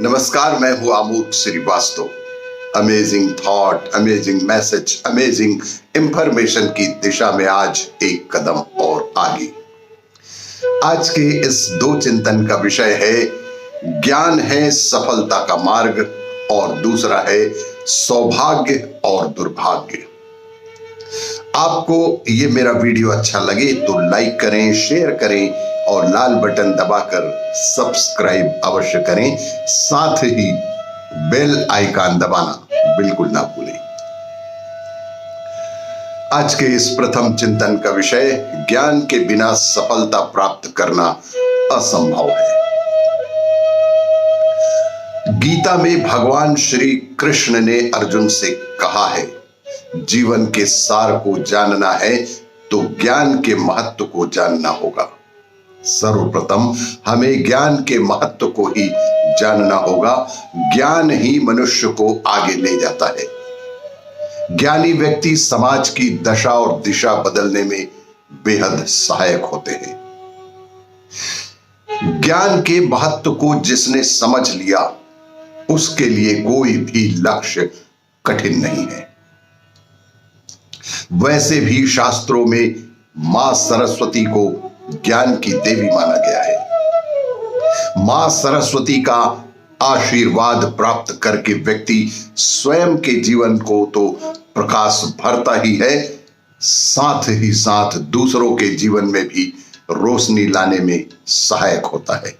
नमस्कार, मैं हूं Amod Srivastava. Amazing thought, amazing message, amazing information की दिशा में आज एक कदम और आगे। आज के इस दो चिंतन का विषय है ज्ञान है सफलता का मार्ग और दूसरा है सौभाग्य और दुर्भाग्य। आपको ये मेरा वीडियो अच्छा लगे तो लाइक करें, शेयर करें और लाल बटन दबाकर सब्सक्राइब अवश्य करें। साथ ही बेल आइकन दबाना बिल्कुल ना भूलें। आज के इस प्रथम चिंतन का विषय ज्ञान के बिना सफलता प्राप्त करना असंभव है। गीता में भगवान श्री कृष्ण ने अर्जुन से कहा है, जीवन के सार को जानना है तो ज्ञान के महत्व को जानना होगा। सर्वप्रथम हमें ज्ञान के महत्व को ही जानना होगा। ज्ञान ही मनुष्य को आगे ले जाता है। ज्ञानी व्यक्ति समाज की दशा और दिशा बदलने में बेहद सहायक होते हैं। ज्ञान के महत्व को जिसने समझ लिया उसके लिए कोई भी लक्ष्य कठिन नहीं है। वैसे भी शास्त्रों में मां सरस्वती को ज्ञान की देवी माना गया है। मां सरस्वती का आशीर्वाद प्राप्त करके व्यक्ति स्वयं के जीवन को तो प्रकाश भरता ही है, साथ ही साथ दूसरों के जीवन में भी रोशनी लाने में सहायक होता है।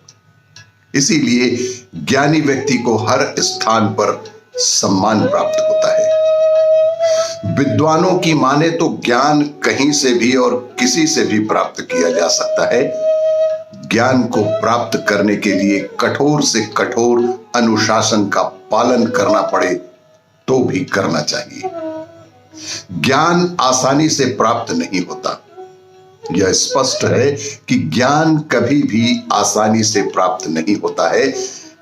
इसीलिए ज्ञानी व्यक्ति को हर स्थान पर सम्मान प्राप्त होता है। विद्वानों की माने तो ज्ञान कहीं से भी और किसी से भी प्राप्त किया जा सकता है। ज्ञान को प्राप्त करने के लिए कठोर से कठोर अनुशासन का पालन करना पड़े तो भी करना चाहिए। ज्ञान आसानी से प्राप्त नहीं होता। यह स्पष्ट है कि ज्ञान कभी भी आसानी से प्राप्त नहीं होता है।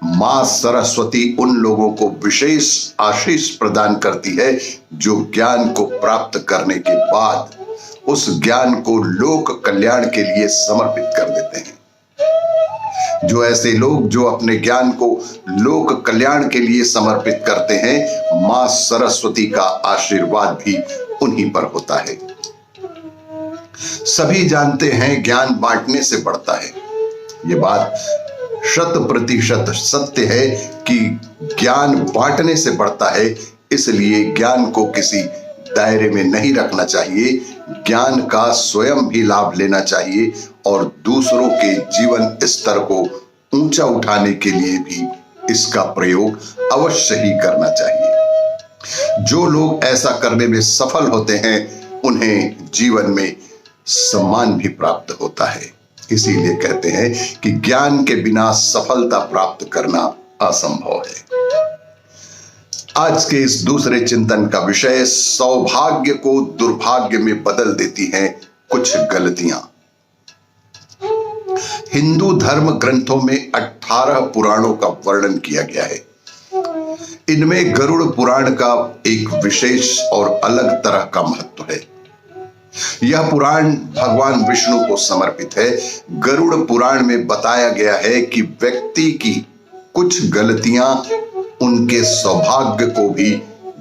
मां सरस्वती उन लोगों को विशेष आशीष प्रदान करती है जो ज्ञान को प्राप्त करने के बाद उस ज्ञान को लोक कल्याण के लिए समर्पित कर देते हैं। जो ऐसे लोग जो अपने ज्ञान को लोक कल्याण के लिए समर्पित करते हैं, मां सरस्वती का आशीर्वाद भी उन्हीं पर होता है। सभी जानते हैं ज्ञान बांटने से बढ़ता है। ये बात 100% सत्य है कि ज्ञान बांटने से बढ़ता है। इसलिए ज्ञान को किसी दायरे में नहीं रखना चाहिए। ज्ञान का स्वयं भी लाभ लेना चाहिए और दूसरों के जीवन स्तर को ऊंचा उठाने के लिए भी इसका प्रयोग अवश्य ही करना चाहिए। जो लोग ऐसा करने में सफल होते हैं उन्हें जीवन में सम्मान भी प्राप्त होता है। इसीलिए कहते हैं कि ज्ञान के बिना सफलता प्राप्त करना असंभव है। आज के इस दूसरे चिंतन का विषय सौभाग्य को दुर्भाग्य में बदल देती हैं कुछ गलतियां। हिंदू धर्म ग्रंथों में 18 पुराणों का वर्णन किया गया है। इनमें गरुड़ पुराण का एक विशेष और अलग तरह का महत्व है। यह पुराण भगवान विष्णु को समर्पित है। गरुड़ पुराण में बताया गया है कि व्यक्ति की कुछ गलतियां उनके सौभाग्य को भी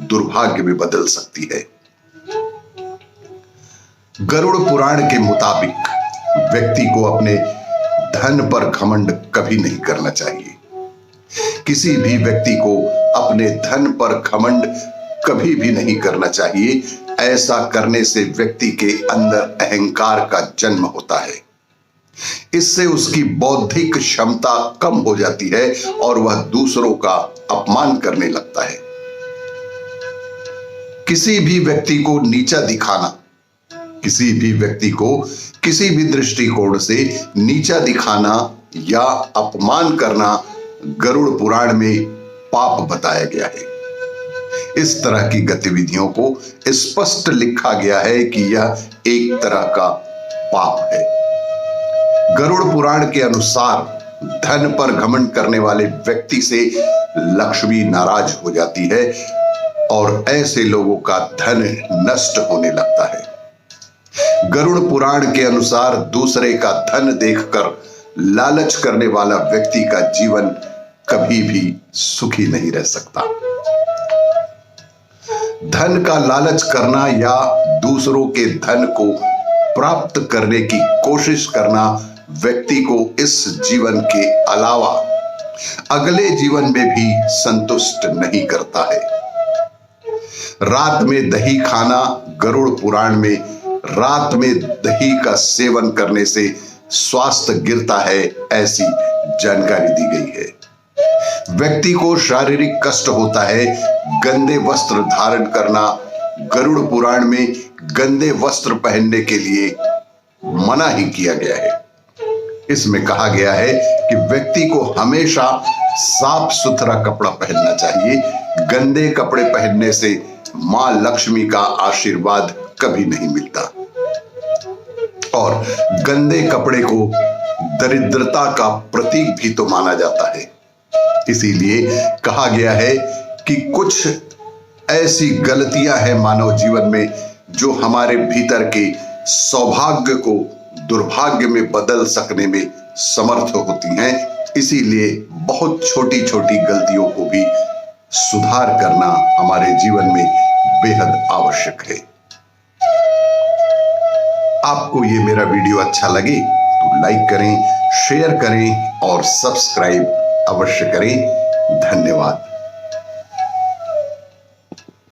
दुर्भाग्य में बदल सकती है। गरुड़ पुराण के मुताबिक व्यक्ति को अपने धन पर घमंड कभी नहीं करना चाहिए। किसी भी व्यक्ति को अपने धन पर घमंड कभी भी नहीं करना चाहिए। ऐसा करने से व्यक्ति के अंदर अहंकार का जन्म होता है। इससे उसकी बौद्धिक क्षमता कम हो जाती है और वह दूसरों का अपमान करने लगता है। किसी भी व्यक्ति को नीचा दिखाना, किसी भी व्यक्ति को किसी भी दृष्टिकोण से नीचा दिखाना या अपमान करना गरुड़ पुराण में पाप बताया गया है। इस तरह की गतिविधियों को स्पष्ट लिखा गया है कि यह एक तरह का पाप है। गरुड़ पुराण के अनुसार धन पर घमंड करने वाले व्यक्ति से लक्ष्मी नाराज हो जाती है और ऐसे लोगों का धन नष्ट होने लगता है। गरुड़ पुराण के अनुसार दूसरे का धन देखकर लालच करने वाला व्यक्ति का जीवन कभी भी सुखी नहीं रह सकता। धन का लालच करना या दूसरों के धन को प्राप्त करने की कोशिश करना व्यक्ति को इस जीवन के अलावा अगले जीवन में भी संतुष्ट नहीं करता है। रात में दही खाना, गरुड़ पुराण में रात में दही का सेवन करने से स्वास्थ्य गिरता है, ऐसी जानकारी दी गई है। व्यक्ति को शारीरिक कष्ट होता है, गंदे वस्त्र धारण करना। गरुड़ पुराण में गंदे वस्त्र पहनने के लिए मना ही किया गया है। इसमें कहा गया है कि व्यक्ति को हमेशा साफ सुथरा कपड़ा पहनना चाहिए। गंदे कपड़े पहनने से मां लक्ष्मी का आशीर्वाद कभी नहीं मिलता और गंदे कपड़े को दरिद्रता का प्रतीक भी तो माना जाता है। इसीलिए कहा गया है कि कुछ ऐसी गलतियां हैं मानव जीवन में जो हमारे भीतर के सौभाग्य को दुर्भाग्य में बदल सकने में समर्थ होती हैं। इसीलिए बहुत छोटी छोटी गलतियों को भी सुधार करना हमारे जीवन में बेहद आवश्यक है। आपको ये मेरा वीडियो अच्छा लगे तो लाइक करें, शेयर करें और सब्सक्राइब अवश्य करें। धन्यवाद।